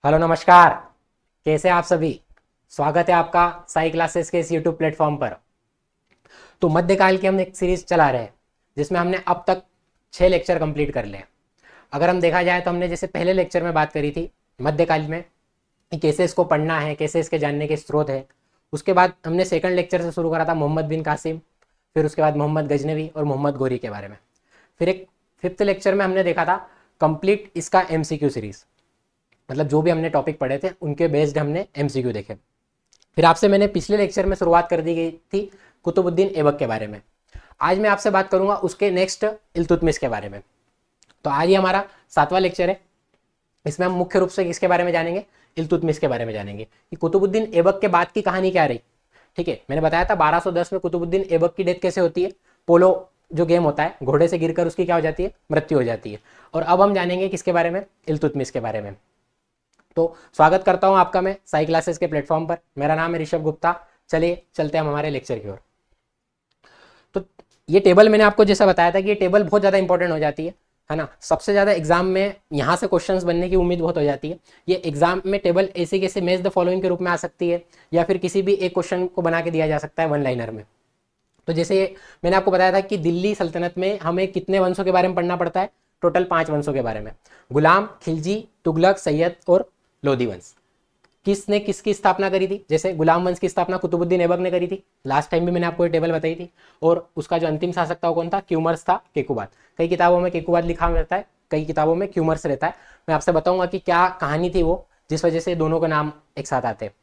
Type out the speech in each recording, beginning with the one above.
Hello नमस्कार। कैसे आप सभी। स्वागत है आपका साई क्लासेस के इस यूट्यूब प्लेटफॉर्म पर। तो मध्यकाल की हम एक सीरीज चला रहे हैं जिसमें हमने अब तक 6 लेक्चर कंप्लीट कर लिए। अगर हम देखा जाए तो हमने जैसे पहले लेक्चर में बात करी थी मध्यकाल में कि कैसे इसको पढ़ना है, कैसे इसके जानने के स्रोत है। उसके बाद हमने सेकंड लेक्चर से शुरू करा था मोहम्मद बिन कासिम, फिर उसके बाद मोहम्मद गजनवी और मोहम्मद गोरी के बारे में। फिर एक फिफ्थ लेक्चर में हमने देखा था कंप्लीट इसका एमसीक्यू सीरीज, मतलब जो भी हमने टॉपिक पढ़े थे उनके बेस्ड हमने एमसीक्यू देखे। फिर आपसे मैंने पिछले लेक्चर में शुरुआत कर दी गई थी कुतुबुद्दीन ऐबक के बारे में। आज मैं आपसे बात करूंगा उसके नेक्स्ट इल्तुतमिश के बारे में। तो आज ये हमारा 7वां लेक्चर है। इसमें हम मुख्य रूप से किसके बारे में जानेंगे, इल्तुतमिश के बारे में जानेंगे कि कुतुबुद्दीन ऐबक के बाद की कहानी क्या रही। ठीक है, मैंने बताया था 1210 में कुतुबुद्दीन ऐबक की डेथ कैसे होती है। पोलो जो गेम होता है, घोड़े से गिरकर उसकी क्या हो जाती है, मृत्यु हो जाती है। और अब हम जानेंगे किसके बारे में, इल्तुतमिश के बारे में। तो स्वागत करता हूं आपका मैं साई क्लासेस के प्लेटफॉर्म पर। मेरा नाम है ऋषभ गुप्ता। चलिए चलते हैं हम हमारे लेक्चर की ओर। तो ये टेबल मैंने आपको जैसा बताया था कि ये टेबल बहुत ज़्यादा इंपॉर्टेंट हो जाती है ना। सबसे ज़्यादा एग्जाम में यहाँ से क्वेश्चंस बनने की उम्मीद बहुत हो जाती है। ये एग्जाम में टेबल ऐसे कैसे मैच द फॉलोइंग के रूप में आ सकती है, या फिर किसी भी एक क्वेश्चन को बना के दिया जा सकता है वन लाइनर में। तो जैसे मैंने आपको बताया था कि दिल्ली सल्तनत में हमें कितने वंशों के बारे में पढ़ना पड़ता है, टोटल 5 वंशों के बारे में। गुलाम, खिलजी, तुगलक, सैयद और लोधी वंश। किसने किसकी स्थापना करी थी। जैसे गुलाम वंश की स्थापना कुतुबुद्दीन ऐबक ने करी थी। लास्ट टाइम भी मैंने आपको ये टेबल बताई थी। और उसका जो अंतिम शासक था वो कौन था, क्यूमर्स था, केकुबाद। कई किताबों में केकुबाद लिखा रहता है, कई किताबों में क्यूमर्स रहता है। मैं आपसे बताऊंगा कि क्या कहानी थी वो जिस वजह से दोनों के नाम एक साथ आते हैं।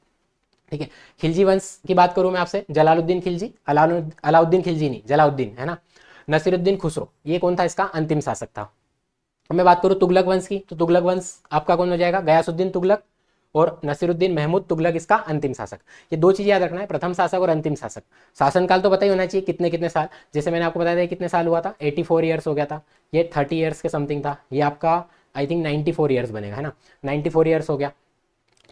ठीक है, खिलजी वंश की बात करूं मैं आपसे, जलालुद्दीन खिलजी, अलाउद्दीन खिलजी नहीं, जलाउद्दीन है ना। नसीरुद्दीन खुसरो, ये कौन था, इसका अंतिम शासक था। अब मैं बात करूं तुगलक वंश की, तो तुगलक वंश आपका कौन हो जाएगा, गयासुद्दीन तुगलक और नसीरुद्दीन महमूद तुगलक इसका अंतिम शासक। ये दो चीज याद रखना है, प्रथम शासक और अंतिम शासक। शासनकाल तो पता ही होना चाहिए कितने कितने साल। जैसे मैंने आपको बताया था कितने साल हुआ था, 84 ईयर्स हो गया था। ये 30 ईयर्स के समथिंग था। ये आपका आई थिंक 94 ईयर्स बनेगा, है ना। 94 ईयर्स हो गया।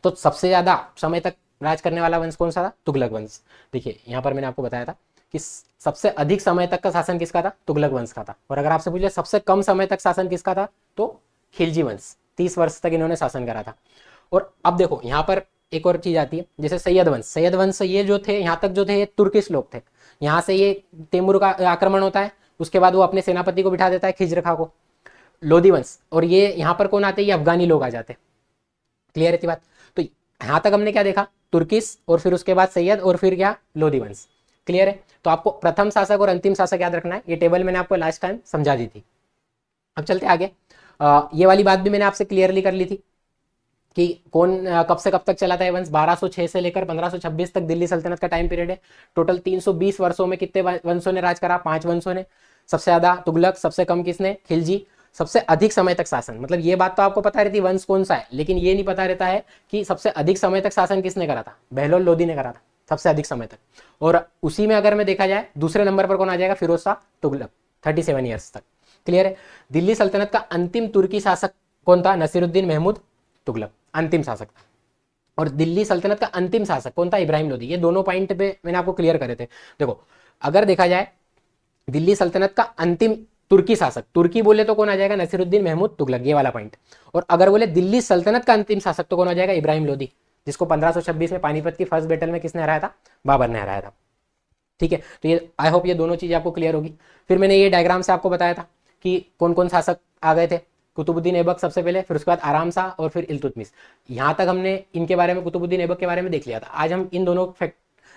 तो सबसे ज्यादा समय तक राज करने वाला वंश कौन सा था, तुगलक वंश। देखिए यहाँ पर मैंने आपको बताया था कि सबसे अधिक समय तक का शासन किसका था, तुगलक वंश का था। और अगर आपसे पूछे सबसे कम समय तक शासन किसका था, तो खिलजी वंश, 30 वर्ष तक इन्होंने शासन करा था। और अब देखो यहाँ पर एक और चीज आती है, जैसे सैयद वंश। सैयद वंश ये जो थे यहाँ तक जो थे ये तुर्किश लोग थे। यहाँ से ये तैमूर का आक्रमण होता है, उसके बाद वो अपने सेनापति को बिठा देता है, खिजर खां को। लोधी वंश, और ये यहाँ पर कौन आते हैं, ये अफगानी लोग आ जाते हैं। क्लियर है बात। तो यहां तक हमने क्या देखा, तुर्किस, और फिर उसके बाद सैयद, और फिर क्या, लोधी वंश। क्लियर है। तो आपको प्रथम शासक और अंतिम शासक याद रखना है। ये टेबल मैंने आपको लास्ट टाइम समझा दी थी। अब चलते आगे। ये वाली बात भी मैंने आपसे क्लियरली कर ली थी कि कौन कब से कब तक चला था ये वंश। 1206 से लेकर 1526 तक दिल्ली सल्तनत का टाइम पीरियड है। टोटल 320 वर्षों में कितने वंशों ने राज करा, 5 वंशों ने। सबसे ज्यादा तुगलक, सबसे कम किसने, खिलजी। सबसे अधिक समय तक शासन, मतलब ये बात तो आपको पता रहती वंश कौन सा है, लेकिन ये नहीं पता रहता है कि सबसे अधिक समय तक शासन किसने करा था, बहलोल लोदी ने करा था सबसे अधिक समय तक। और उसी में अगर मैं देखा जाए दूसरे नंबर पर कौन आ जाएगा, फिरोज शाह तुगलक, 37 ईयर्स तक। क्लियर है। दिल्ली सल्तनत का अंतिम तुर्की शासक कौन था, नसीरुद्दीन महमूद तुगलक, अंतिम शासक था। और दिल्ली सल्तनत का अंतिम शासक कौन था, इब्राहिम लोदी। ये दोनों पॉइंट पे मैंने आपको क्लियर करे थे। देखो अगर देखा जाए दिल्ली सल्तनत का अंतिम तुर्की शासक, तुर्की बोले तो कौन आ जाएगा, नसीरुद्दीन महमूद तुगलक, ये वाला पॉइंट। और अगर बोले दिल्ली सल्तनत का अंतिम शासक तो कौन आ जाएगा, इब्राहिम लोदी, जिसको 1526 में पानीपत की फर्स्ट बैटल में किसने हराया था, बाबर ने हराया था। ठीक है, तो ये आई होप ये दोनों चीजें आपको क्लियर होगी। फिर मैंने ये डायग्राम से आपको बताया था कि कौन कौन शासक आ गए थे। कुतुबुद्दीन ऐबक सबसे पहले, फिर उसके बाद आराम शाह, और फिर इल्तुतमिश। यहाँ तक हमने इनके बारे में, कुतुबुद्दीन ऐबक के बारे में देख लिया था। आज हम इन दोनों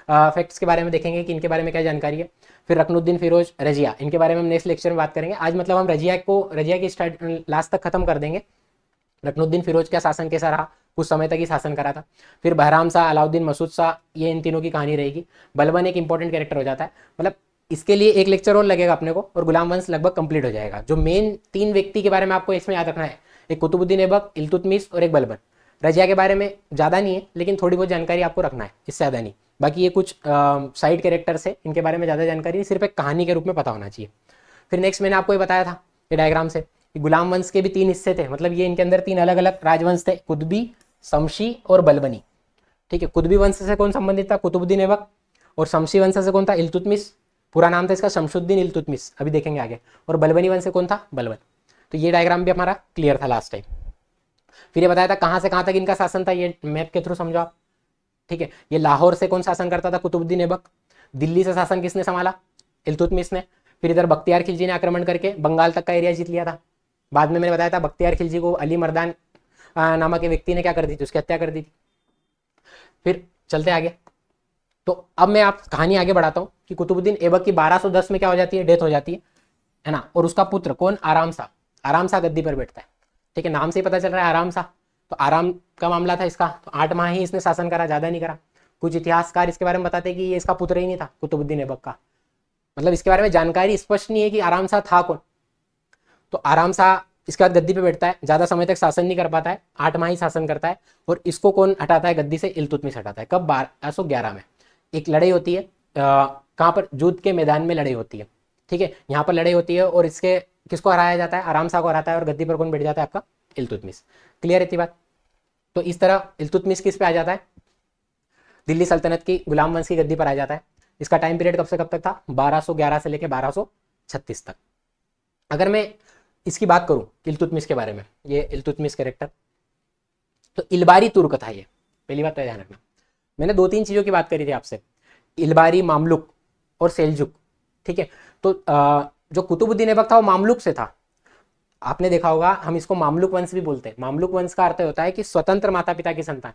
फैक्ट्स के बारे में देखेंगे कि इनके बारे में क्या जानकारी है। फिर रकनुद्दीन फिरोज, रजिया, इनके बारे में हम नेक्स्ट लेक्चर में बात करेंगे। आज मतलब हम रजिया की स्टार्ट लास्ट तक खत्म कर देंगे। रकनुद्दीन फिरोज का शासन कैसा रहा, कुछ समय तक ही शासन करा था। फिर बहराम शाह, अलाउद्दीन मसूद शाह, ये इन तीनों की कहानी रहेगी। बलबन एक इंपॉर्टेंट कैरेक्टर हो जाता है, मतलब इसके लिए एक लेक्चर और लगेगा अपने को, और गुलाम वंश लगभग कंप्लीट हो जाएगा। जो मेन 3 व्यक्ति के बारे में आपको इसमें याद रखना है, एक कुतुबुद्दीन ऐबक, इल्तुतमिश और एक बलबन। रजिया के बारे में ज़्यादा नहीं है, लेकिन थोड़ी बहुत जानकारी आपको रखना है, इससे ज़्यादा नहीं। बाकी ये कुछ साइड कैरेक्टर्स है, इनके बारे में ज़्यादा जानकारी नहीं, सिर्फ एक कहानी के रूप में पता होना चाहिए। फिर नेक्स्ट मैंने आपको ये बताया था ये डायग्राम से कि गुलाम वंश के भी 3 हिस्से थे, मतलब ये इनके अंदर 3 अलग अलग राजवंश थे, कुतुबी, शमशी और बलबनी। ठीक है, कुतुबी वंश से कौन संबंधित था, कुतुबुद्दीन ऐबक। और शमशी वंश से कौन था, इल्तुतमिश, पूरा नाम था इसका शमशुद्दीन इल्तुतमिश, अभी देखेंगे आगे। और बलबनी वंश से कौन था, बलबन। तो ये डायग्राम भी हमारा क्लियर था लास्ट टाइम। फिर ये बताया था कहाँ से कहाँ तक इनका शासन था, ये मैप के थ्रू समझो आप। ठीक है, ये लाहौर से कौन शासन करता था, कुतुबुद्दीन ऐबक। दिल्ली से शासन किसने संभाला, इल्तुतमिश ने। फिर इधर बख्तियार खिलजी ने आक्रमण करके बंगाल तक का एरिया जीत लिया था। बाद में मैंने बताया था बख्तियार खिलजी को अली मर्दान नामक के व्यक्ति ने क्या कर दी थी, उसकी हत्या कर दी थी। फिर चलते आगे। तो अब मैं आप कहानी आगे बढ़ाता हूँ कि कुतुबुद्दीन ऐबक की 1210 में क्या हो जाती है, डेथ हो जाती है ना। और उसका पुत्र कौन, आराम शाह गद्दी पर बैठता है। ठीक है, नाम से ही पता चल रहा है आराम शाह। तो आराम का मामला था इसका, तो 8 माह ही इसने शासन करा, ज्यादा नहीं करा। कुछ इतिहासकार इसके बारे में बताते हैं कि ये इसका पुत्र ही नहीं था कुतुबुद्दीन ऐबक का, मतलब इसके बारे में जानकारी स्पष्ट नहीं है कि आराम शाह था कौन। तो आराम शाह इसके बाद गद्दी पे बैठता है, ज्यादा समय तक शासन नहीं कर पाता है, 8 माह ही शासन करता है। और इसको कौन हटाता है गद्दी से, इल्तुतमिश हटाता है। कब, 1211 में। एक लड़ाई होती है, कहाँ पर, जूद के मैदान में लड़ाई होती है। ठीक है, यहाँ पर लड़ाई होती है और इसके किसको हराया जाता है, आराम शाह को हराता है। और गद्दी पर कौन बैठ जाता है, आपका इल्तुतमिश। क्लियर है इतनी बात। तो इस तरह इल्तुतमिश किस पे आ जाता है, दिल्ली सल्तनत की गुलाम वंश की गद्दी पर आ जाता है। इसका टाइम पीरियड कब से कब तक था, 1211 से लेकर 1236 तक। अगर मैं इसकी बात करूं इल्तुतमिश के बारे में, ये इल्तुतमिश कैरेक्टर, तो इलबारी तुर्क था ये। पहली बात तो ध्यान रखना, मैंने 2-3 चीजों की बात करी थी आपसे, इलबारी, मामलुक और सेल्जुक। ठीक है, तो जो कुतुबुद्दीन ऐबक था वो मामलुक से था। आपने देखा होगा, हम इसको मामलुक वंश भी बोलते हैं। मामलुक वंश का अर्थ होता है कि स्वतंत्र माता पिता की संतान।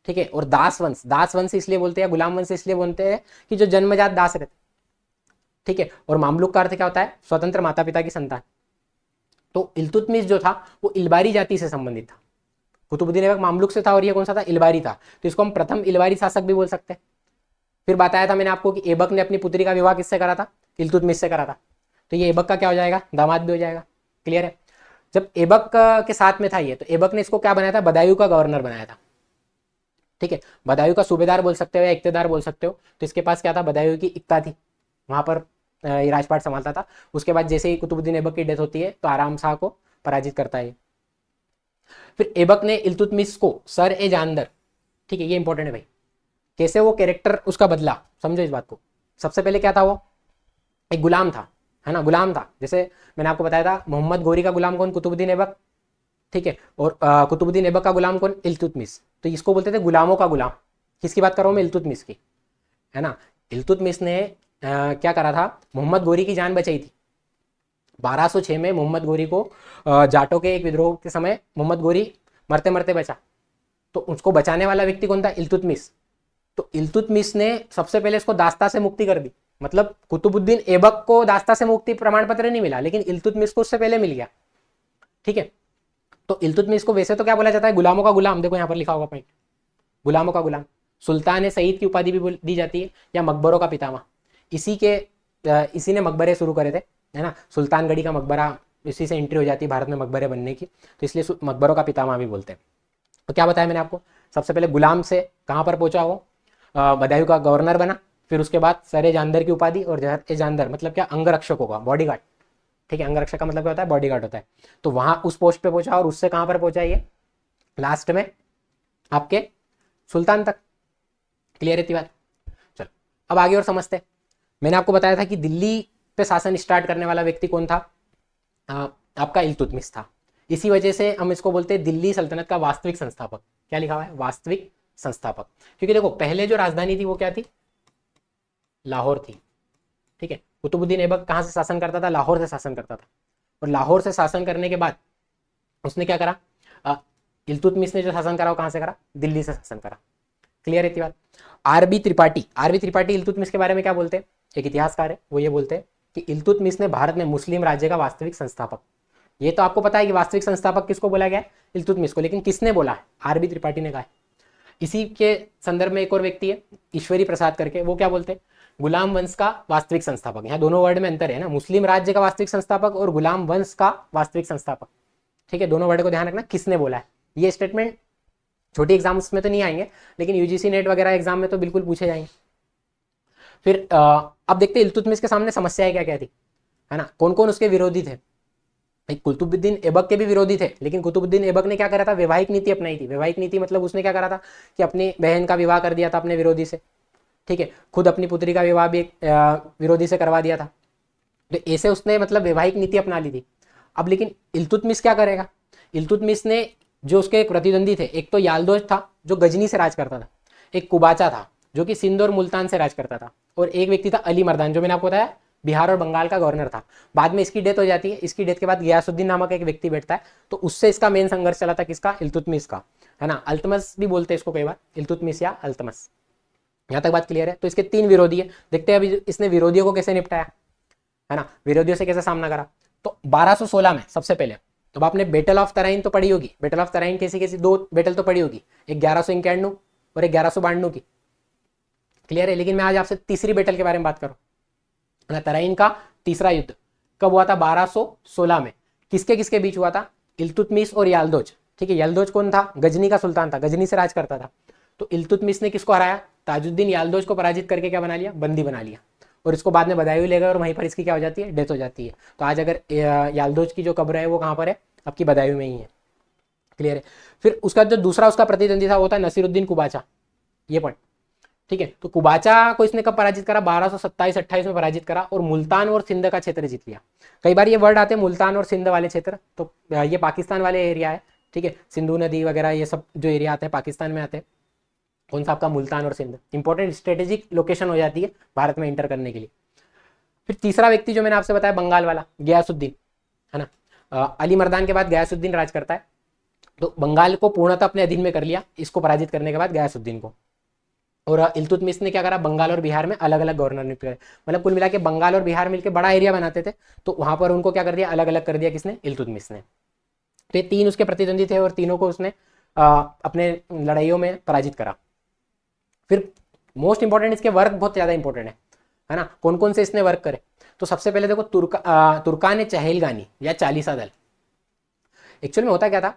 ठीक है, और दास वंश इसलिए बोलते हैं, गुलाम वंश इसलिए बोलते हैं कि जो जन्मजात दास रहते। ठीक है, और मामलुक का अर्थ क्या होता है, स्वतंत्र माता पिता की संतान। तो इल्तुतमिश जो था वो इलबारी जाति से संबंधित था। कुतुबुद्दीन ऐबक मामलुक से था और ये कौन सा था, इलबारी था। तो इसको हम प्रथम इलबारी शासक भी बोल सकते हैं। फिर बताया था मैंने आपको कि ऐबक ने अपनी पुत्री का विवाह किससे करा था, इल्तुतमिश से करा था। तो ये ऐबक का क्या हो जाएगा, दामाद भी हो जाएगा। क्लियर है। जब ऐबक के साथ में था ये, तो ऐबक ने इसको क्या बनाया था, बदायूं का गवर्नर बनाया था। ठीक है, बदायूं का सूबेदार बोल सकते हो या इक्तेदार बोल सकते हो। तो इसके पास क्या था, बदायूं की इक्ता थी, वहां पर ये राजपाट संभालता था। उसके बाद जैसे ही कुतुबुद्दीन ऐबक की डेथ होती है तो आराम शाह को पराजित करता है। फिर ऐबक ने इल्तुतमिश को सर ए जानदर, ठीक है ये इंपॉर्टेंट है भाई, कैसे वो कैरेक्टर उसका बदला, समझो इस बात को। सबसे पहले क्या था, वो एक गुलाम था, है ना, गुलाम था। जैसे मैंने आपको बताया था मोहम्मद गोरी का गुलाम कौन, कुतुबुद्दीन ऐबक। ठीक है, और कुतुबुद्दीन ऐबक का गुलाम कौन, इल्तुतमिश। तो इसको बोलते थे गुलामों का गुलाम। किसकी बात कर रहा हूं मैं, इल्तुतमिश की, है ना। इल्तुतमिश ने क्या करा था, मोहम्मद गोरी की जान बचाई थी। 1206 में मोहम्मद गोरी को जाटों के एक विद्रोह के समय मोहम्मद गोरी मरते मरते बचा। तो उसको बचाने वाला व्यक्ति कौन था, इल्तुतमिश। तो इल्तुतमिश ने सबसे पहले इसको दास्ता से मुक्ति कर दी। मतलब कुतुबुद्दीन ऐबक को दास्ता से मुक्ति प्रमाण पत्र नहीं मिला, लेकिन इल्तुतमिश को उससे पहले मिल गया। ठीक है, तो इल्तुतमिश को वैसे तो क्या बोला जाता है, गुलामों का गुलाम। देखो यहाँ पर लिखा होगा पॉइंट, गुलामों का गुलाम। सुल्तान सईद की उपाधि भी दी जाती है, या मकबरों का पितामह। इसी ने मकबरे शुरू करे थे, है ना। सुल्तानगढ़ी का मकबरा, इसी से एंट्री हो जाती है भारत में मकबरे बनने की, तो इसलिए मकबरों का पितामह भी बोलते हैं। तो क्या बताया मैंने आपको, सबसे पहले गुलाम से कहाँ पर पहुंचा वो, बदायूं का गवर्नर बना। फिर उसके बाद सरे जानदर की उपाधि, और ए जानदर मतलब क्या, अंगरक्षकों का बॉडीगार्ड। ठीक है, अंगरक्षक का मतलब क्या होता है, बॉडीगार्ड होता है। तो वहां उस पोस्ट पे पहुंचा, और उससे कहां पर पहुंचा ये, लास्ट में आपके सुल्तान तक। क्लियर है बात। चलो अब आगे और समझते। मैंने आपको बताया था कि दिल्ली पे शासन स्टार्ट करने वाला व्यक्ति कौन था, आपका इल्तुतमिश था। इसी वजह से हम इसको बोलते हैं दिल्ली सल्तनत का वास्तविक संस्थापक। क्या लिखा हुआ है, वास्तविक संस्थापक। क्योंकि देखो पहले जो राजधानी थी वो क्या थी, लाहौर थी। ठीक है, कुतुबुद्दीन ऐबक कहाँ से शासन करता था, लाहौर से शासन करता था। और लाहौर से शासन करने के बाद उसने क्या करा, इल्तुतमिश ने जो शासन करा वो कहाँ से करा, दिल्ली से शासन करा। क्लियर है बात। आरबी त्रिपाठी इल्तुतमिश के बारे में क्या बोलते हैं, एक इतिहासकार है, वो ये बोलते हैं कि इल्तुतमिश ने भारत में मुस्लिम राज्य का वास्तविक संस्थापक। ये तो आपको पता है कि वास्तविक संस्थापक किसको बोला गया है, इल्तुतमिश को, लेकिन किसने बोला है, आरबी त्रिपाठी ने कहा है। इसी के संदर्भ में एक और व्यक्ति है ईश्वरी प्रसाद करके, वो क्या बोलते हैं, गुलाम वंश का वास्तविक संस्थापक। यहाँ दोनों वर्ड में अंतर है ना, मुस्लिम राज्य का वास्तविक संस्थापक और गुलाम वंश का वास्तविक संस्थापक। ठीक है, दोनों वर्ड को ध्यान रखना, किसने बोला है। ये स्टेटमेंट छोटी एग्जाम्स में तो नहीं आएंगे, लेकिन यूजीसी नेट वगैरह एग्जाम में तो बिल्कुल पूछे जाएंगे। फिर अब देखते हैं इल्तुतमिश के सामने समस्याएं क्या क्या थी, है ना, कौन कौन उसके विरोधी थे। कुतुबुद्दीन ऐबक के भी विरोधी थे, लेकिन कुतुबुद्दीन ऐबक ने क्या करा था, वैवाहिक नीति अपनाई थी। वैवाहिक नीति मतलब उसने क्या करा था कि अपनी बहन का विवाह कर दिया था अपने विरोधी से। ठीक है, खुद अपनी पुत्री का विवाह भी एक विरोधी से करवा दिया था। तो ऐसे उसने मतलब वैवाहिक नीति अपना ली थी। अब लेकिन इल्तुतमिश क्या करेगा, इल्तुतमिश ने जो उसके प्रतिद्वंदी थे, एक तो याल्दोज था जो गजनी से राज करता था, एक कुबाचा था जो कि सिंध और मुल्तान से राज करता था, और एक व्यक्ति था अली मर्दान जो मैंने आपको बताया बिहार और बंगाल का गवर्नर था। बाद में इसकी डेथ हो जाती है, इसकी डेथ के बाद गयासुद्दीन नामक एक व्यक्ति बैठता है, तो उससे इसका मेन संघर्ष चला था, किसका? इल्तुतमिश का, है ना। अल्तमस भी बोलते हैं इसको कई बार, इल्तुतमिश या अल्तमस। यहाँ तक बात क्लियर है। तो इसके 3 विरोधी है, देखते हैं अभी इसने विरोधियों को कैसे निपटाया, है ना, विरोधियों से कैसे सामना करा। तो 1216 में सबसे पहले तो आपने बैटल ऑफ तराइन तो पढ़ी होगी, बैटल ऑफ तराइन कैसी कैसी 2 बैटल तो पढ़ी होगी, एक 1191 और एक 1192 की, क्लियर है। लेकिन मैं आज आपसे तीसरी बैटल के बारे में बात करूँ, तराइन का तीसरा युद्ध कब हुआ था? 1216 में। किसके किसके बीच हुआ था? इल्तुतमिश और याल्दोज, ठीक है। याल्दोज कौन था? गजनी का सुल्तान था, गजनी से राज करता था। तो इल्तुतमिश ने किसको हराया? ताजुद्दीन याल्दोज को पराजित करके क्या बना लिया? बंदी बना लिया, और इसको बाद में बदायूं ले गए और वहीं पर इसकी क्या हो जाती है? डेथ हो जाती है। तो आज अगर याल्दोज की जो कब्र है वो कहाँ पर है? आपकी बदायूं में ही है, क्लियर है। फिर उसका जो दूसरा उसका प्रतिद्वंदी था वो था नसीरुद्दीन कुबाचा, ये पॉइंट, ठीक है। तो कुबाचा को इसने कब पराजित करा? 1227-28 में पराजित करा, और मुल्तान और सिंध का क्षेत्र जीत लिया। कई बार ये वर्ड आते हैं मुल्तान और सिंध वाले क्षेत्र, तो ये पाकिस्तान वाले एरिया है, ठीक है। सिंधु नदी वगैरह ये सब जो एरिया आते हैं पाकिस्तान में आते हैं। कौन सा? आपका मुल्तान और सिंध, इंपॉर्टेंट स्ट्रेटेजिक लोकेशन हो जाती है भारत में इंटर करने के लिए। फिर तीसरा व्यक्ति जो मैंने आपसे बताया बंगाल वाला, गयासुद्दीन, है ना। अली मर्दान के बाद गयासुद्दीन राज करता है, तो बंगाल को पूर्णतः अपने अधीन में कर लिया इसको पराजित करने के बाद गयासुद्दीन को। और इल्तुतमिश ने क्या करा? बंगाल और बिहार में अलग अलग गवर्नर नियुक्त करे, मतलब कुल मिला के बंगाल और बिहार मिलकर बड़ा एरिया बनाते थे, तो वहां पर उनको क्या कर दिया? अलग अलग कर दिया, किसने? इल्तुतमिश ने। तो ये 3 उसके प्रतिद्वंदी थे और तीनों को उसने अपने लड़ाइयों में पराजित करा। फिर मोस्ट इंपॉर्टेंट इसके वर्क बहुत ज्यादा इंपॉर्टेंट है ना। कौन कौन से इसने वर्क करे? तो सबसे पहले देखो तुर्कान चहलगानी या चालीसा दल। एक्चुअल में होता क्या था,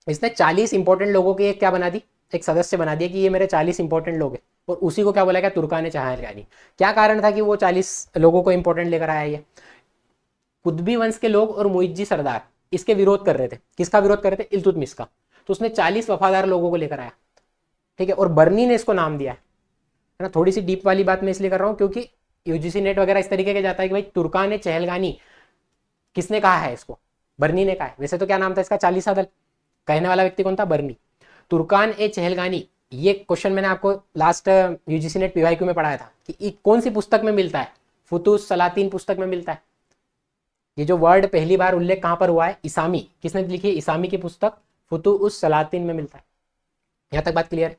इसने 40 इंपॉर्टेंट लोगों की एक क्या बना दी? एक सदस्य बना दिया कि ये मेरे 40 इंपॉर्टेंट लोग हैं, और उसी को क्या बोला गया? तुर्कान चहलगानी। क्या कारण था कि वो 40 लोगों को इंपॉर्टेंट लेकर आया? ये कुतुबी वंश के लोग और मुइज्जी सरदार इसके विरोध कर रहे थे। किसका विरोध कर रहे थे? इल्तुतमिश का। तो उसने 40 वफादार लोगों को लेकर आया, ठीक है। और बर्नी ने इसको नाम दिया है ना। थोड़ी सी डीप वाली बात मैं इसलिए कर रहा हूँ क्योंकि यूजीसी नेट वगैरह इस तरीके के जाता है कि भाई तुर्कान चहलगानी किसने कहा है? इसको बर्नी ने कहा है। वैसे तो क्या नाम था इसका? चालीसा दल। कहने वाला व्यक्ति कौन था? बर्नी। तुर्कान चहलगानी, ये क्वेश्चन मैंने आपको लास्ट यूजीसी नेट पीवाईक्यू में पढ़ाया था कि कौन सी पुस्तक में मिलता है? फुतूस सलातीन पुस्तक में मिलता है। ये जो वर्ड पहली बार उल्लेख कहां पर हुआ है? इसामी। किसने लिखी है? इसामी की पुस्तक फुतूस सलातीन में मिलता है। यहां तक बात क्लियर है।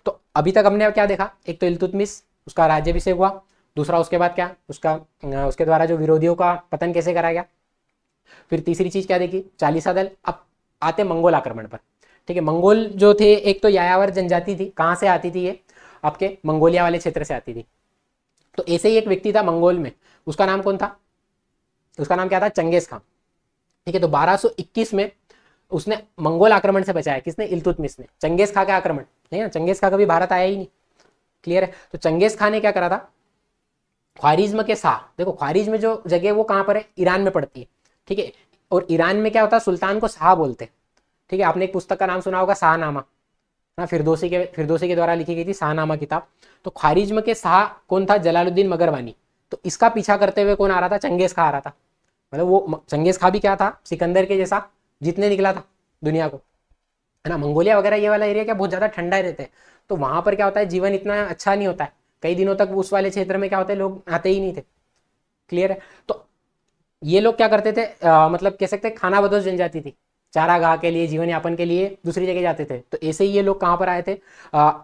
तो अभी तक हमने क्या देखा? एक तो इल्तुतमिश, उसका राज्याभिषेक हुआ। दूसरा उसके बाद क्या? उसके द्वारा जो विरोधियों का पतन कैसे करा गया। फिर तीसरी चीज क्या देखी? चालीसा दल। अब आते मंगोल आक्रमण पर, ठीक है। मंगोल जो थे, एक तो यायावर जनजाति थी। कहां से आती थी ये? आपके मंगोलिया वाले क्षेत्र से आती थी। तो ऐसे ही एक व्यक्ति था मंगोल में, उसका नाम कौन था? उसका नाम क्या था? चंगेज खान, ठीक है। तो 1221 में उसने मंगोल आक्रमण से बचाया। किसने? इल्तुतमिश ने। चंगेज खां का आक्रमण नहीं ना, चंगेज खां कभी भारत आया ही नहीं, क्लियर है। तो चंगेज खान ने क्या करा था? ख्वारिज्म के शाह, देखो ख्वारिज्म जो जगह वो कहां पर है? ईरान में पड़ती है, ठीक है। और ईरान में क्या होता है? सुल्तान को शाह बोलते हैं, ठीक है। आपने एक पुस्तक का नाम सुना होगा, शाहनामा, ना, फिरदौसी के द्वारा लिखी गई थी शाहनामा किताब। तो ख्वारिज्म के शाह कौन था? जलालुद्दीन मगरवानी। तो इसका पीछा करते हुए कौन आ रहा था? चंगेज खां आ रहा था। मतलब वो चंगेज खां भी क्या था? सिकंदर के जैसा जीतने निकला था दुनिया को, है ना। मंगोलिया वगैरह ये वाला एरिया क्या बहुत ज्यादा ठंडा रहता है, तो वहां पर क्या होता है? जीवन इतना अच्छा नहीं होता है, कई दिनों तक उस वाले क्षेत्र में क्या होता है? लोग आते ही नहीं थे, क्लियर है। तो ये लोग क्या करते थे? मतलब कह सकते हैं खाना बदोश जनजाति थी, चारागाह के लिए, जीवन यापन के लिए दूसरी जगह जाते थे। तो ऐसे ही ये लोग कहाँ पर आए थे?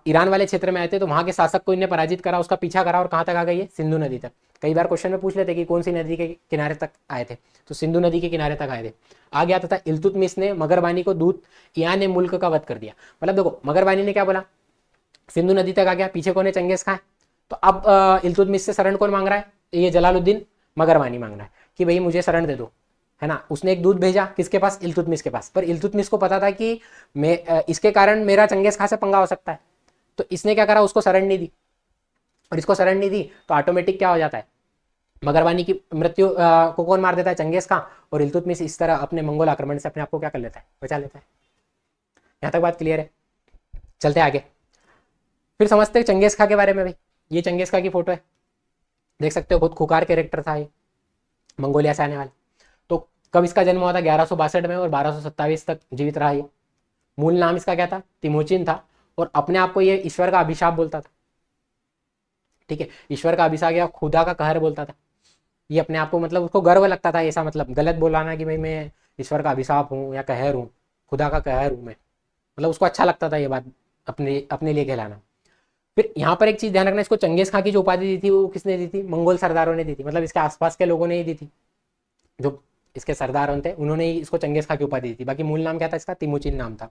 ईरान वाले क्षेत्र में आए थे। तो वहां के शासक को इन्हें पराजित करा, उसका पीछा करा, और कहाँ तक आ गई है? सिंधु नदी तक। कई बार क्वेश्चन में पूछ लेते कि कौन सी नदी के किनारे तक आए थे, तो सिंधु नदी के किनारे तक आए थे। आ गया तथा इल्तुतमिश ने मगरबानी को दूत यान मुल्क का वध कर दिया। मतलब देखो मगरबानी ने क्या बोला? सिंधु नदी तक आ गया, पीछे कौन है? चंगेज खां। तो अब इल्तुतमिश से शरण कौन मांग रहा है? ये जलालुद्दीन मगरबानी मांग रहा है कि भाई मुझे शरण दे दो, है ना। उसने एक दूत भेजा किसके पास? इल्तुतमिश के पास। पर इल्तुतमिश को पता था कि मैं इसके कारण मेरा चंगेज खां से पंगा हो सकता है, तो इसने क्या करा? उसको शरण नहीं दी। और इसको शरण नहीं दी तो ऑटोमेटिक क्या हो जाता है? मगरबानी की मृत्यु को कौन मार देता है? चंगेज खां। और इल्तुतमिश इस तरह अपने मंगोल आक्रमण से अपने आप को क्या कर लेता है? बचा लेता है। यहां तक बात क्लियर है। चलते आगे, फिर समझते हैं चंगेज खां के बारे में। भाई ये चंगेज खां की फोटो है, देख सकते हो, बहुत खुकार कैरेक्टर था ये, मंगोलिया से आने वाला। तो कब इसका जन्म हुआ था? 1162 में, और 1227 तक जीवित रहा ये, मूल नाम इसका क्या था, तिमोचिन था, और अपने आप को ये ईश्वर का अभिशाप बोलता था। ठीक है, ईश्वर का अभिशाप या खुदा का कहर बोलता था। ये अपने आप को मतलब उसको गर्व लगता था ऐसा, मतलब गलत बोलाना कि भाई मैं ईश्वर का अभिशाप हूँ या कहर हूँ, खुदा का कहर हूँ मैं, मतलब उसको अच्छा लगता था ये बात अपने अपने लिए कहलाना। फिर यहाँ पर एक चीज ध्यान रखना, इसको चंगेज खां की जो उपाधि दी थी वो किसने दी थी, मंगोल सरदारों ने दी थी, मतलब इसके आसपास के लोगों ने ही दी थी, जो इसके सरदार थे उन्होंने ही इसको चंगेज खां की उपाधि दी थी। बाकी मूल नाम क्या था इसका, तिमुचिन नाम था।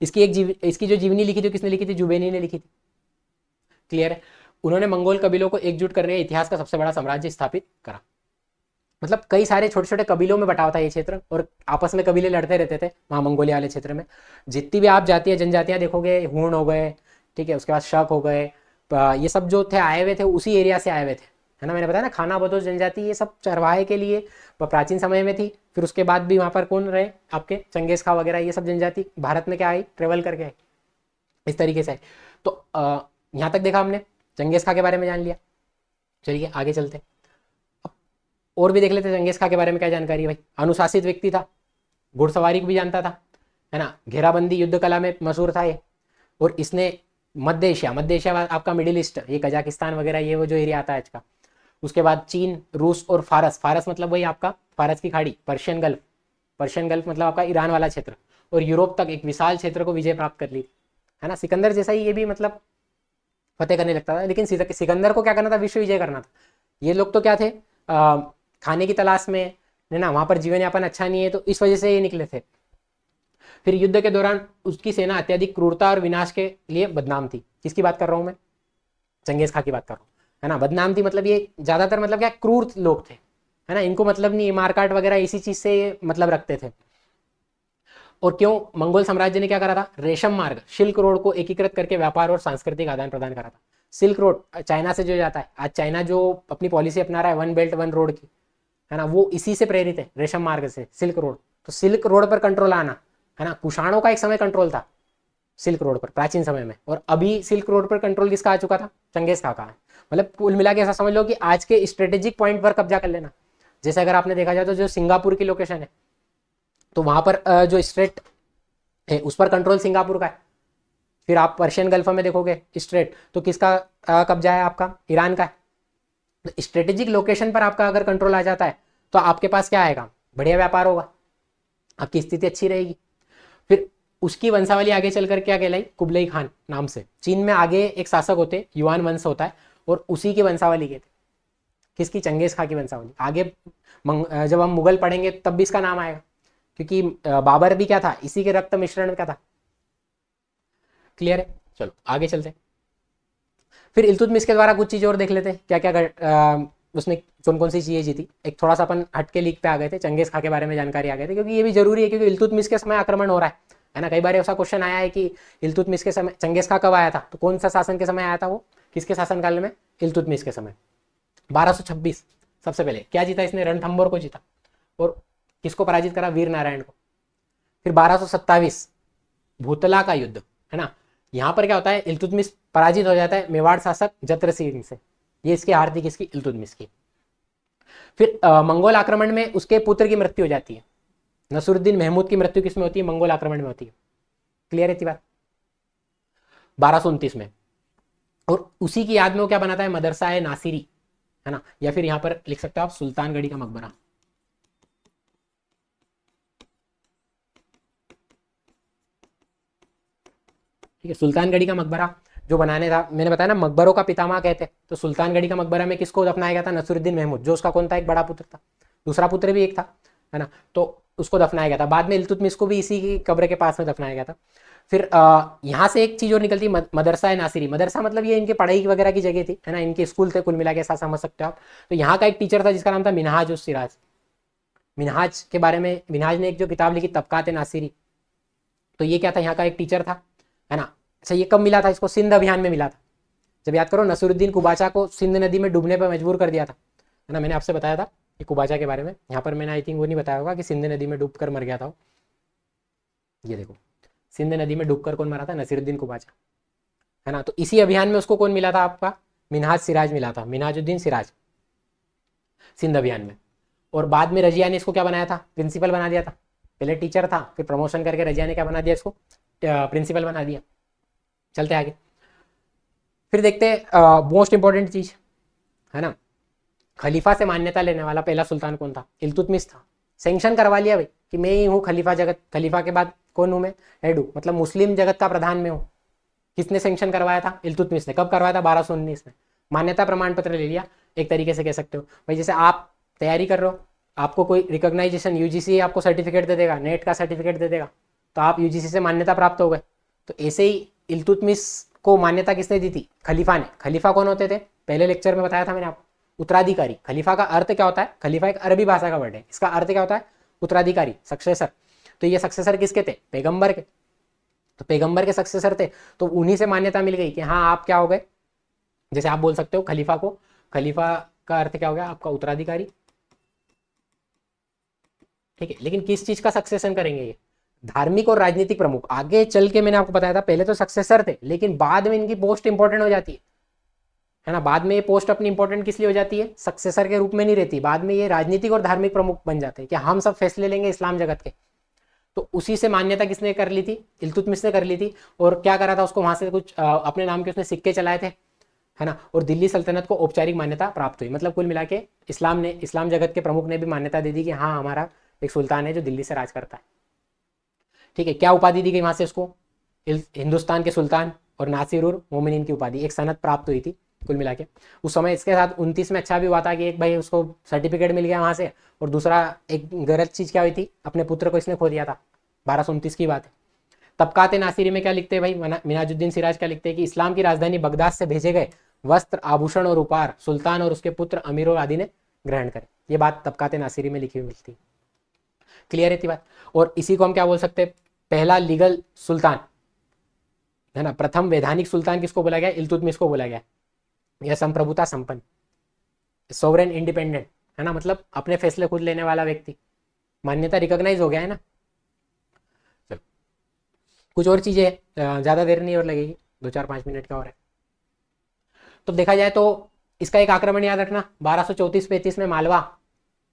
इसकी जो जीवनी लिखी थी किसने लिखी थी, जुबेनी ने लिखी थी। क्लियर है। उन्होंने मंगोल कबीलों को एकजुट करने इतिहास का सबसे बड़ा साम्राज्य स्थापित करा। मतलब कई सारे छोटे छोटे कबीलों में बटा हुआ था ये क्षेत्र, और आपस में कबीले लड़ते रहते थे वहाँ मंगोलिया वाले क्षेत्र में। जितनी भी आप जातीय जनजातियाँ देखोगे, हूण हो गए, ठीक है, उसके बाद शक हो गए, ये सब जो थे आए हुए थे उसी एरिया से आए हुए थे, है ना। मैंने बताया ना, खाना बदोश जनजाति ये सब चरवाहे के लिए प्राचीन समय में थी। फिर उसके बाद भी वहाँ पर कौन रहे आपके, चंगेज खां वगैरह, ये सब जनजाति भारत में क्या आई, ट्रेवल करके आई, इस तरीके से। तो यहाँ तक देखा हमने, चंगेज खां के बारे में जान लिया। चलिए आगे चलते, और भी देख लेते हैं चंगेज खां के बारे में क्या जानकारी है भाई। अनुशासित व्यक्ति था, घुड़सवारी को भी जानता था, है ना, घेराबंदी युद्ध कला में मशहूर था ये। और इसने मध्य एशिया आपका मिडिल ईस्ट, ये कजाकिस्तान वगैरह, ये वो जो एरिया आता है आज का, उसके बाद चीन, रूस और फारस, फारस मतलब वही आपका फारस की खाड़ी, पर्शियन गल्फ मतलब आपका ईरान वाला क्षेत्र, और यूरोप तक एक विशाल क्षेत्र को विजय प्राप्त कर ली, है ना। सिकंदर जैसा ही ये भी मतलब फतेह करने लगता था, लेकिन सिकंदर को क्या करना था, विश्व विजय करना था। ये लोग तो क्या थे, खाने की तलाश में, है ना, वहां पर जीवन यापन अच्छा नहीं है, तो इस वजह से ये निकले थे। फिर युद्ध के दौरान उसकी सेना अत्यधिक क्रूरता और विनाश के लिए बदनाम थी। किसकी बात कर रहा हूं मैं, चंगेज खां की बात कर रहा हूँ, है ना। बदनाम थी मतलब ये ज्यादातर मतलब क्या, क्रूर लोग थे, है ना, इनको मतलब नहीं मारकाट वगैरह इसी चीज से मतलब रखते थे। और क्यों, मंगोल साम्राज्य ने क्या करा था, रेशम मार्ग, सिल्क रोड को एकीकृत करके व्यापार और सांस्कृतिक आदान प्रदान करा था। सिल्क रोड चाइना से जो जाता है, आज चाइना जो अपनी पॉलिसी अपना रहा है वन बेल्ट वन रोड की, है ना, वो इसी से प्रेरित है, रेशम मार्ग से, सिल्क रोड। तो सिल्क रोड पर कंट्रोल आना, है ना, कुषाणों का एक समय कंट्रोल था सिल्क रोड पर प्राचीन समय में, और अभी सिल्क रोड पर कंट्रोल किसका आ चुका था, चंगेज खां का है। मतलब कुल मिला के ऐसा समझ लो कि आज के स्ट्रेटेजिक पॉइंट पर कब्जा कर लेना। जैसे अगर आपने देखा जाए तो जो सिंगापुर की लोकेशन है, तो वहां पर जो स्ट्रेट है उस पर कंट्रोल सिंगापुर का है। फिर आप पर्शियन गल्फ में देखोगे स्ट्रेट, तो किसका कब्जा है, आपका ईरान का है। तो स्ट्रेटेजिक लोकेशन पर आपका अगर कंट्रोल आ जाता है तो आपके पास क्या आएगा, बढ़िया व्यापार होगा, आपकी स्थिति अच्छी रहेगी। फिर उसकी वंशावली आगे चलकर क्या कहलाई, कुबलई खान नाम से। चीन में आगे एक शासक होते, युआन वंश होता है, और उसी की वंशावली कहते, किसकी, चंगेज खां की वंशावली। आगे जब हम मुगल पढ़ेंगे तब भी इसका नाम आएगा, क्योंकि बाबर भी क्या था, इसी के रक्त मिश्रण का था। क्लियर है, चलो आगे चलते हैं। फिर इल्तुतमिश के द्वारा कुछ चीज़ और देख लेते हैं, क्या क्या उसने कौन कौन सी चीज़ें जीती। एक थोड़ा सा अपन हट के लीक पे आ गए थे, चंगेज खां के बारे में जानकारी आ गई थी, क्योंकि ये भी जरूरी है, क्योंकि इल्तुतमिश के समय आक्रमण हो रहा है ना। कई बार ऐसा क्वेश्चन आया है कि इल्तुतमिश के समय, चंगेज खां कब आया था, तो कौन सा शासन के समय आया था वो, किसके शासनकाल में, इल्तुतमिश के समय। 1226 सबसे पहले क्या जीता इसने, रणथंबोर को जीता, और किसको पराजित करा, वीर नारायण को। फिर 1227 भूतला का युद्ध, है ना। यहाँ पर क्या होता है, इल्तुतमिश पराजित हो जाता है मेवाड़ शासक जत्र सिंह से। ये इसकी हार थी किसकी, इल्तुतमिश की। फिर मंगोल आक्रमण में उसके पुत्र की मृत्यु हो जाती है, नसरुद्दीन महमूद की मृत्यु किसमें होती है, मंगोल आक्रमण में होती है। क्लियर है बात, 1229 में। और उसी की याद में वो क्या बनाता है, मदरसा है नासिरी, है ना, या फिर यहां पर लिख सकते हो आप सुल्तानगढ़ी का मकबरा। ठीक है, सुल्तानगढ़ी का मकबरा जो बनाने था, मैंने बताया ना मकबरों का पितामह कहते, तो सुल्तानगढ़ी का मकबरा में किसको दफनाया गया था, नसरुद्दीन महमूद, जो उसका कौन था, एक बड़ा पुत्र था, दूसरा पुत्र भी एक था, है ना, तो उसको दफनाया गया था। बाद में इल्तुतमिश को भी इसी की कब्र के पास में दफनाया गया था। फिर यहाँ से एक चीज और निकलती, मदरसा है नासिरी। मदरसा मतलब ये इनके पढ़ाई वगैरह की जगह थी, है ना, इनके स्कूल थे कुल मिला के, ऐसा समझ सकते हो आप। तो यहाँ का एक टीचर था जिसका नाम था मिनहाज उस सिराज। मिनहाज के बारे में, मिनहाज ने एक जो किताब लिखी तबकात नासिरी, तो ये क्या था, यहाँ का एक टीचर था, है ना। अच्छा, ये कब मिला था इसको, सिंध अभियान में मिला था। जब याद करो नसरुद्दीन कुबाचा को सिंध नदी में डूबने पर मजबूर कर दिया था, है ना, मैंने आपसे बताया था कि कुबाचा के बारे में। यहाँ पर मैंने आई थिंक वो नहीं बताया होगा कि सिंध नदी में डूब कर मर गया था। ये देखो, सिंध नदी में डूबकर कौन मरा था, नसीरुद्दीन कुबाचा, है ना। तो इसी अभियान में उसको कौन मिला था, आपका मिनहाज सिराज मिला था, मिनहाजुद्दीन सिराज, सिंध अभियान में। और बाद में रजिया ने इसको क्या बनाया था, प्रिंसिपल बना दिया था, पहले टीचर था, फिर प्रमोशन करके रजिया ने क्या बना दिया, इसको प्रिंसिपल बना दिया। चलते आगे, फिर देखते मोस्ट इंपॉर्टेंट चीज है ना, खलीफा से मान्यता लेने वाला पहला सुल्तान कौन था? इल्तुतमिश था। सैंक्शन करवा लिया भाई कि मैं ही हूँ खलीफा जगत, खलीफा के बाद कौन हूँ मैं? हेड हूँ, मतलब मुस्लिम जगत का प्रधान मैं हूँ। किसने सैंक्शन करवाया था? इल्तुतमिश ने। कब करवाया था? 1219 में। मान्यता प्रमाण पत्र ले लिया, एक तरीके से कह सकते हो भाई। जैसे आप तैयारी कर रहे हो, आपको कोई रिकॉग्नाइजेशन, यूजीसी आपको सर्टिफिकेट दे देगा, नेट का सर्टिफिकेट दे देगा, तो आप यूजीसी से मान्यता प्राप्त हो गए। तो ऐसे ही इल्तुतमिश को मान्यता किसने दी थी? खलीफा ने। खलीफा कौन होते थे? पहले लेक्चर में बताया था मैंने आपको, उत्तराधिकारी। खलीफा का अर्थ क्या होता है? खलीफा एक अरबी भाषा का वर्ड है, इसका अर्थ क्या होता है? उत्तराधिकारी, सक्सेसर। तो ये सक्सेसर किसके थे? पैगंबर के। तो पैगंबर के सक्सेसर थे, तो उन्हीं से मान्यता मिल गई कि हाँ आप क्या हो गए, जैसे आप बोल सकते हो खलीफा को, खलीफा का अर्थ क्या हो गया आपका? उत्तराधिकारी। ठीक है, लेकिन किस चीज का सक्सेशन करेंगे ये? धार्मिक और राजनीतिक प्रमुख। आगे चल के मैंने आपको बताया था, पहले तो सक्सेसर थे, लेकिन बाद में इनकी पोस्ट इंपॉर्टेंट हो जाती है ना। बाद में ये पोस्ट अपनी इंपॉर्टेंट किस लिए हो जाती है? सक्सेसर के रूप में नहीं रहती, बाद में ये राजनीतिक और धार्मिक प्रमुख बन जाते हैं कि हम सब फैसले लेंगे इस्लाम जगत के। तो उसी से मान्यता किसने कर ली थी? इल्तुतमिश ने कर ली थी। और क्या करा था उसको? वहां से कुछ अपने नाम के उसने सिक्के चलाए थे, है ना। और दिल्ली सल्तनत को औपचारिक मान्यता प्राप्त हुई। मतलब कुल मिला के इस्लाम जगत के प्रमुख ने भी मान्यता दे दी कि हाँ हमारा एक सुल्तान है जो दिल्ली से राज करता है। ठीक है, क्या उपाधि दी गई वहां से उसको? हिंदुस्तान के सुल्तान और नासिरुल मोमिनीन की उपाधि, एक सनद प्राप्त हुई थी कुल मिला के उस समय। इसके साथ 29 में अच्छा भी हुआ था कि एक भाई उसको सर्टिफिकेट मिल गया वहां से, और दूसरा एक गलत चीज क्या हुई थी, अपने पुत्र को इसने खो दिया था। 1229 की बात है। तबकात नासिरी में क्या लिखते हैं भाई मिनाजुद्दीन सिराज? क्या लिखते हैं कि इस्लाम की राजधानी बगदाद से भेजे गए वस्त्र, आभूषण और उपहार सुल्तान और उसके पुत्र अमीरों आदि ने ग्रहण करे। ये बात तबकात नासिरी में लिखी हुई मिलती है। क्लियर है बात? और इसी को हम क्या बोल सकते हैं? पहला लीगल सुल्तान, है ना। प्रथम वैधानिक सुल्तान किसको बोला गया? इल्तुतमिश को बोला गया। यह संप्रभुता संपन्न, सोवरेन इंडिपेंडेंट, है ना, मतलब अपने फैसले खुद लेने वाला व्यक्ति। मान्यता रिकॉग्नाइज हो गया है ना। चलो कुछ और चीजें, ज्यादा देर नहीं और लगेगी, 2-4-5 मिनट का और है। तो देखा जाए तो इसका एक आक्रमण याद रखना, 1234-35 में मालवा,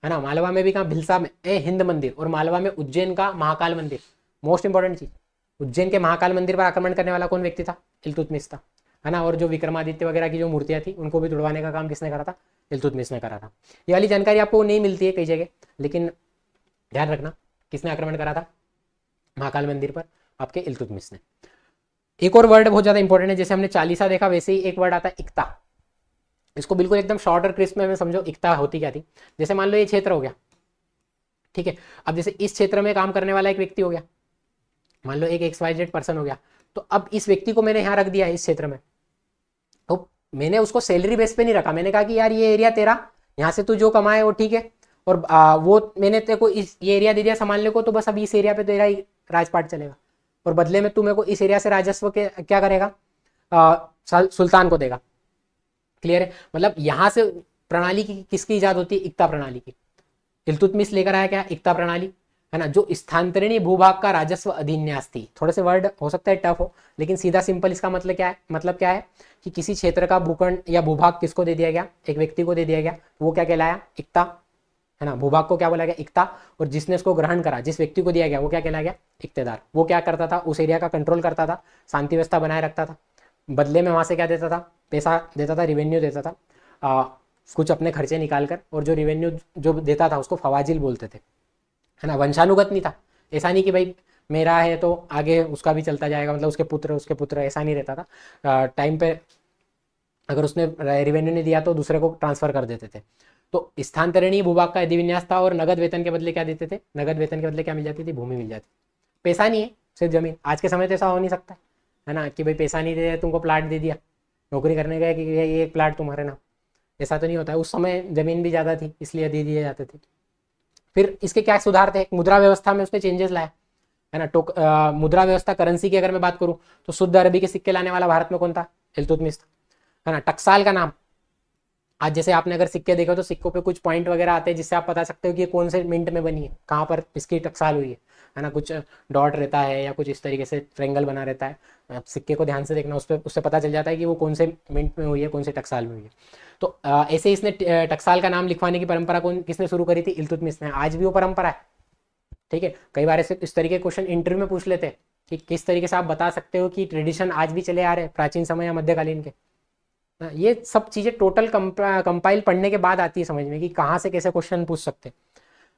है ना। मालवा में भी कहा? भिलसा में हिंद मंदिर, और मालवा में उज्जैन का महाकाल मंदिर। मोस्ट इंपॉर्टेंट चीज, उज्जैन के महाकाल मंदिर पर आक्रमण करने वाला कौन व्यक्ति था? इल्तुतमिश था, है ना। और जो विक्रमादित्य वगैरह की जो मूर्तियां थी उनको भी तुड़वाने का काम किसने करा था? इल्तुतमिश ने करा था। ये वाली जानकारी आपको नहीं मिलती है कई जगह, लेकिन ध्यान रखना किसने आक्रमण करा था महाकाल मंदिर पर? आपके इल्तुतमिश ने। एक और वर्ड बहुत ज्यादा इंपॉर्टेंट है, जैसे हमने चालीसा देखा वैसे ही एक वर्ड आता है इक्ता। इसको बिल्कुल एकदम शॉर्ट और क्रिस्प में समझो, इक्ता होती क्या थी। जैसे मान लो ये क्षेत्र हो गया, ठीक है। अब जैसे इस क्षेत्र में काम करने वाला एक व्यक्ति हो गया, मान लो एक XYZ पर्सन हो गया, तो अब इस व्यक्ति को मैंने यहाँ रख दिया है इस क्षेत्र में, तो मैंने उसको सैलरी बेस पे नहीं रखा। मैंने कहा कि यार ये एरिया तेरा, यहाँ से तू जो कमाए वो ठीक है, और वो मैंने तेरे को ये एरिया दे दिया संभालने को, तो बस अब इस एरिया पे तेरा ही राजपाट चलेगा, और बदले में तू मेरे को इस एरिया से राजस्व के क्या करेगा? सुल्तान को देगा। क्लियर है? मतलब यहाँ से प्रणाली की किसकी इजाद होती है? इक्ता प्रणाली की। इल्तुतमिश लेकर आया क्या? इक्ता प्रणाली, है ना, जो स्थानांतरणीय भूभाग का राजस्व अधीन्यास थी। थोड़े से वर्ड हो सकता है टफ हो, लेकिन सीधा सिंपल इसका मतलब क्या है? मतलब क्या है कि किसी क्षेत्र का भूखंड या भूभाग किसको दे दिया गया? एक व्यक्ति को दे दिया गया, वो क्या कहलाया? इक्ता, है ना। भूभाग को क्या बोला गया? इक्ता। और जिसने इसको ग्रहण करा, जिस व्यक्ति को दिया गया, वो क्या कहलाया गया? इक्तेदार। वो क्या करता था? उस एरिया का कंट्रोल करता था, शांति व्यवस्था बनाए रखता था, बदले में वहां से क्या देता था? पैसा देता था, रिवेन्यू देता था, कुछ अपने खर्चे निकाल कर, और जो रिवेन्यू जो देता था उसको फवाजिल बोलते थे, है ना। वंशानुगत नहीं था, ऐसा नहीं कि भाई मेरा है तो आगे उसका भी चलता जाएगा, मतलब उसके पुत्र, ऐसा नहीं रहता था। टाइम पे अगर उसने रिवेन्यू नहीं दिया तो दूसरे को ट्रांसफर कर देते थे। तो स्थानांतरणीय भूभाग का अधिविन्यास था, और नगद वेतन के बदले क्या देते थे? नगद वेतन के बदले क्या मिल जाती थी? भूमि मिल जाती। पैसा नहीं है, सिर्फ जमीन। आज के समय तो ऐसा हो नहीं सकता, है ना, कि भाई पैसा नहीं दे, तुमको प्लाट दे दिया, नौकरी करने गए कि ये एक प्लाट तुम्हारे नाम, ऐसा तो नहीं होता है। उस समय जमीन भी ज़्यादा थी, इसलिए दे दिए जाते थे। फिर इसके क्या सुधार थे? मुद्रा व्यवस्था में उसने चेंजेस लाया, है ना। मुद्रा व्यवस्था, करेंसी की अगर मैं बात करूं तो शुद्ध अरबी के सिक्के लाने वाला भारत में कौन था? इल्तुतमिश था, है ना। टकसाल का नाम, आज जैसे आपने अगर सिक्के देखे तो सिक्कों पे कुछ पॉइंट वगैरह आते हैं जिससे आप बता सकते हो कि ये कौन से मिंट में बनी है, कहाँ पर इसकी टकसाल हुई है ना। कुछ डॉट रहता है या कुछ इस तरीके से ट्रेंगल बना रहता है, आप सिक्के को ध्यान से देखना, उससे पता चल जाता है कि वो कौन से मिंट में हुई है, कौन से टकसाल में हुई है। तो ऐसे इसने टकसाल का नाम लिखवाने की परंपरा किसने शुरू करी थी? इल्तुतमिश ने। आज भी वो परंपरा है, ठीक है, कई बार ऐसे इस तरीके के क्वेश्चन इंटरव्यू में पूछ लेते हैं कि किस तरीके से आप बता सकते हो कि ट्रेडिशन आज भी चले आ रहे हैं प्राचीन समय या मध्यकालीन के। ये सब चीज़ें टोटल कंपाइल पढ़ने के बाद आती है समझ में कि कहाँ से कैसे क्वेश्चन पूछ सकते हैं।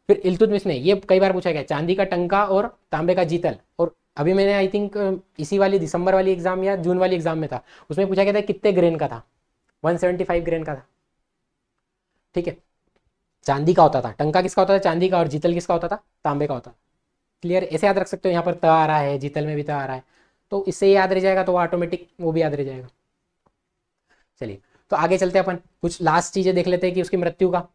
फिर इल्तुतमिश ने ये कई बार पूछा गया चांदी का टंका और तांबे का जीतल, और अभी मैंने आई थिंक इसी वाली दिसंबर वाली एग्जाम या जून वाली एग्जाम में था, उसमें पूछा गया था कितने ग्रेन का था, 175 ग्रेन का था। ठीक है, चांदी का होता था, टंका किसका होता था, चांदी का, और जीतल किसका होता था, तांबे का होता था। क्लियर, ऐसे याद रख सकते हो, यहाँ पर त आ रहा है, जीतल में भी त आ रहा है, तो इससे याद रह जाएगा, तो वो ऑटोमेटिक वो भी याद रह जाएगा। चलिए तो आगे चलते हैं अपन, कुछ लास्ट चीजें देख लेते हैं कि उसकी मृत्यु का।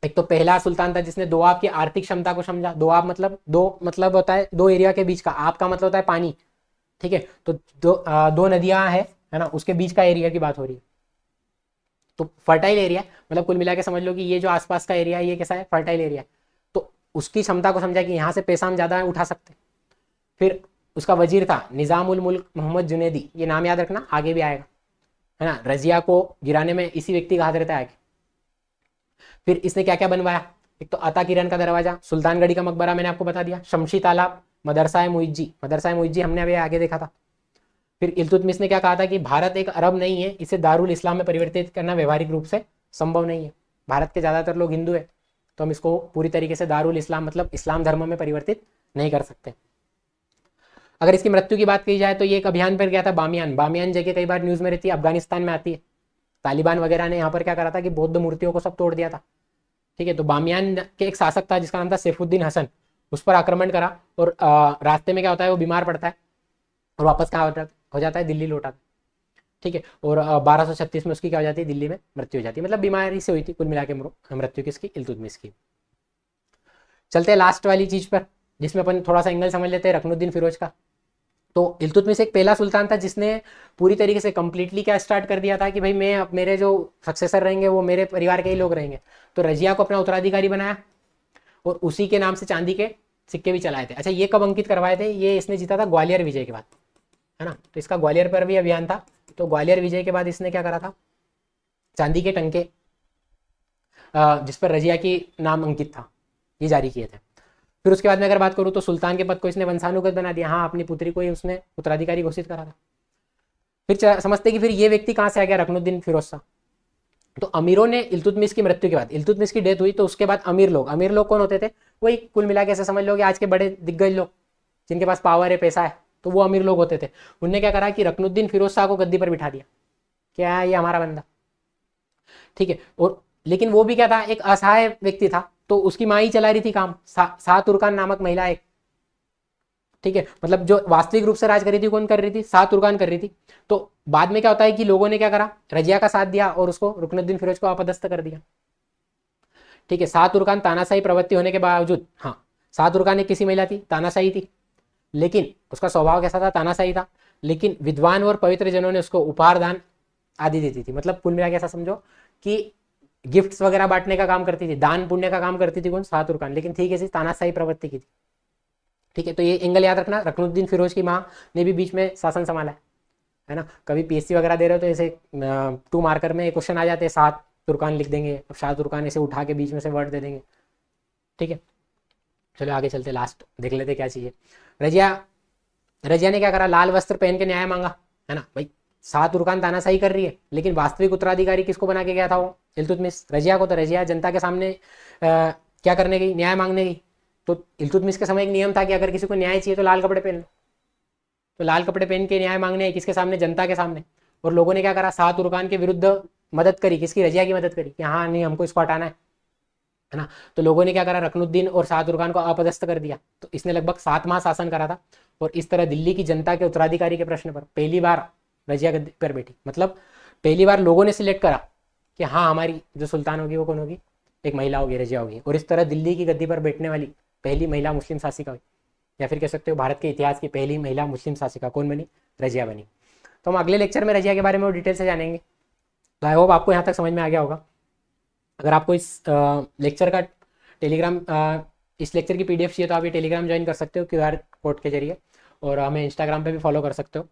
एक तो पहला सुल्तान था जिसने दोआब की आर्थिक क्षमता को समझा। दोआब मतलब दो, मतलब होता है दो एरिया के बीच का, आप का मतलब होता है पानी। ठीक है, तो दो नदियां हैं, है ना, उसके बीच का एरिया की बात हो रही है। तो फर्टाइल एरिया, मतलब कुल मिला के समझ लो कि ये जो आसपास का एरिया है ये कैसा है, फर्टाइल एरिया। तो उसकी क्षमता को समझा कि यहाँ से पैसा हम ज्यादा उठा सकते। फिर उसका वजीर था निजामुल मुल्क मोहम्मद जुनैदी, ये नाम याद रखना, आगे भी आएगा, है ना। रजिया को गिराने में इसी व्यक्ति का हाथ रहता है आगे। फिर इसने क्या क्या बनवाया, एक तो अता किरण का दरवाजा, सुल्तानगढ़ी का मकबरा मैंने आपको बता दिया, शमशी तालाब, मदरसा मुइज्जी, मदरसा मुइज्जी हमने अभी आगे देखा था। फिर इल्तुतमिश ने क्या कहा था कि भारत एक अरब नहीं है, इसे दारुल इस्लाम में परिवर्तित करना व्यवहारिक रूप से संभव नहीं है। भारत के ज़्यादातर लोग हिंदू है, तो हम इसको पूरी तरीके से दारुल इस्लाम मतलब इस्लाम धर्म में परिवर्तित नहीं कर सकते। अगर इसकी मृत्यु की बात की जाए तो ये एक अभियान पर गया था, बामियान। बामियान जगह कई बार न्यूज़ में रहती है, अफगानिस्तान में आती है। तालिबान वगैरह ने यहाँ पर क्या करा था कि बौद्ध मूर्तियों को सब तोड़ दिया था। ठीक है, तो बामियान के एक शासक था जिसका नाम था सैफुद्दीन हसन, उस पर आक्रमण करा, और रास्ते में क्या होता है, वो बीमार पड़ता है और वापस कहाँ हो जाता है, दिल्ली लौटा। ठीक है, और 1236 में उसकी क्या हो जाती है, दिल्ली में मृत्यु हो जाती है, मतलब बीमारी से हुई थी कुल मिला के मृत्यु किसकी, इल्तुतमिश की। चलते हैं लास्ट वाली चीज पर, जिसमें अपन थोड़ा सा एंगल समझ लेते हैं, रकनुद्दीन फिरोज का। तो इल्तुतमिश एक पहला सुल्तान था जिसने पूरी तरीके से कंप्लीटली क्या स्टार्ट कर दिया था कि भाई मैं, अब मेरे जो सक्सेसर रहेंगे वो मेरे परिवार के ही लोग रहेंगे। तो रजिया को अपना उत्तराधिकारी बनाया और उसी के नाम से चांदी के सिक्के भी चलाए थे। अच्छा, ये कब अंकित करवाए थे, ये इसने जीता था ग्वालियर विजय के बाद, है ना। तो इसका ग्वालियर पर भी अभियान था, तो ग्वालियर विजय के बाद इसने क्या करा था, चांदी के टंके जिस पर रजिया की नाम अंकित था ये जारी किए थे। फिर उसके बाद में अगर बात करूँ तो सुल्तान के पद को इसने वंशानुगत बना दिया, हाँ अपनी पुत्री को ही उसने उत्तराधिकारी घोषित करा था। फिर समझते कि फिर ये व्यक्ति कहाँ से आ गया, रकनुद्दीन फिरोज शाह। तो अमीरों ने इल्तुतमिश की मृत्यु के बाद, इल्तुतमिश की डेथ हुई तो उसके बाद अमीर लोग कौन होते थे, वही कुल मिला के ऐसे समझ लो कि आज के बड़े दिग्गज लोग जिनके पास पावर है, पैसा है, तो वो अमीर लोग होते थे। उनने क्या करा कि रकनुद्दीन फिरोज शाह को गद्दी पर बिठा दिया, क्या ये हमारा बंदा। ठीक है, और लेकिन वो भी क्या था, एक असहाय व्यक्ति था, तो उसकी माँ ही चला रही थी काम, शाह तुर्कान नामक महिला एक। ठीक है, मतलब जो वास्तविक रूप से राज कर रही थी कौन कर रही थी, शाह तुर्कान कर रही थी। तो बाद में क्या होता है कि लोगों ने क्या करा, रजिया का साथ दिया और उसको, रुकनुद्दीन फिरोज को अपदस्थ कर दिया। ठीक है, शाह तुर्कान तानाशाही प्रवृत्ति होने के बावजूद, हाँ शाह तुर्कान एक किसी महिला थी, तानाशाही थी, लेकिन उसका स्वभाव कैसा था, तानाशाही था, लेकिन विद्वान और पवित्र जनों ने उसको उपहार दान आदि देती थी। मतलब कुल मिला के ऐसा समझो कि गिफ्ट्स वगैरह बांटने का काम करती थी, दान पुण्य का काम करती थी कौन, शाह तुर्कान, लेकिन ठीक है, तानाशाही प्रवृत्ति की थी। ठीक है, तो ये एंगल याद रखना, रकनुद्दीन फिरोज की माँ ने भी बीच में शासन संभाला है ना। कभी पीएससी वगैरह दे रहे हो तो ऐसे 2 मार्कर में क्वेश्चन आ जाते हैं, शाह तुर्कान लिख देंगे, अब शाह तुर्कान ऐसे उठा के बीच में से वर्ड दे देंगे। ठीक है, चलो आगे चलते, लास्ट देख लेते क्या चाहिए। रजिया ने क्या करा, लाल वस्त्र पहन के न्याय मांगा, है ना भाई। शाह तुर्कान तानाशाही कर रही है, लेकिन वास्तविक उत्तराधिकारी किसको बना के गया था वो, इल्तुतमिश, रजिया को। तो रजिया जनता के सामने क्या करने गई, न्याय मांगने गई। तो इल्तुतमिश के समय एक नियम था कि अगर किसी को न्याय चाहिए तो लाल कपड़े पहन लो, तो लाल कपड़े पहन के न्याय मांगने, किसके सामने, जनता के सामने। और लोगों ने क्या करा, शाह तुर्कान के विरुद्ध मदद करी, किसकी, रजिया की मदद करी कि हाँ नहीं हमको इसको हटाना है ना। तो लोगों ने क्या करा, रकनुद्दीन और शाह तुर्कान को अपदस्थ कर दिया। तो इसने लगभग 7 माह शासन करा था, और इस तरह दिल्ली की जनता के उत्तराधिकारी के प्रश्न पर पहली बार रजिया गद्दी पर बैठी। मतलब पहली बार लोगों ने सिलेक्ट करा कि हाँ हमारी जो सुल्तान होगी वो कौन होगी, एक महिला होगी, रजिया होगी। और इस तरह दिल्ली की गद्दी पर बैठने वाली पहली महिला मुस्लिम शासिका हुई, या फिर कह सकते हो भारत के इतिहास की पहली महिला मुस्लिम शासिका कौन बनी, रजिया बनी। तो हम अगले लेक्चर में रजिया के बारे में और डिटेल से जानेंगे। तो आई होप आपको यहाँ तक समझ में आ गया होगा। अगर आपको इस लेक्चर का टेलीग्राम, इस लेक्चर की पीडीएफ चाहिए तो आप ये टेलीग्राम ज्वाइन कर सकते हो QR कोड के जरिए, और हमें इंस्टाग्राम पे भी फॉलो कर सकते हो।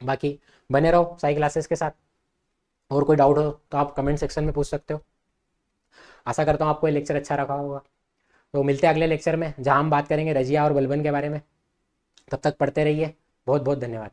बाकी बने रहो साई क्लासेस के साथ, और कोई डाउट हो तो आप कमेंट सेक्शन में पूछ सकते हो। आशा करता हूँ आपको ये लेक्चर अच्छा रखा होगा। तो मिलते हैं अगले लेक्चर में, जहाँ हम बात करेंगे रजिया और बलबन के बारे में। तब तक पढ़ते रहिए। बहुत बहुत धन्यवाद।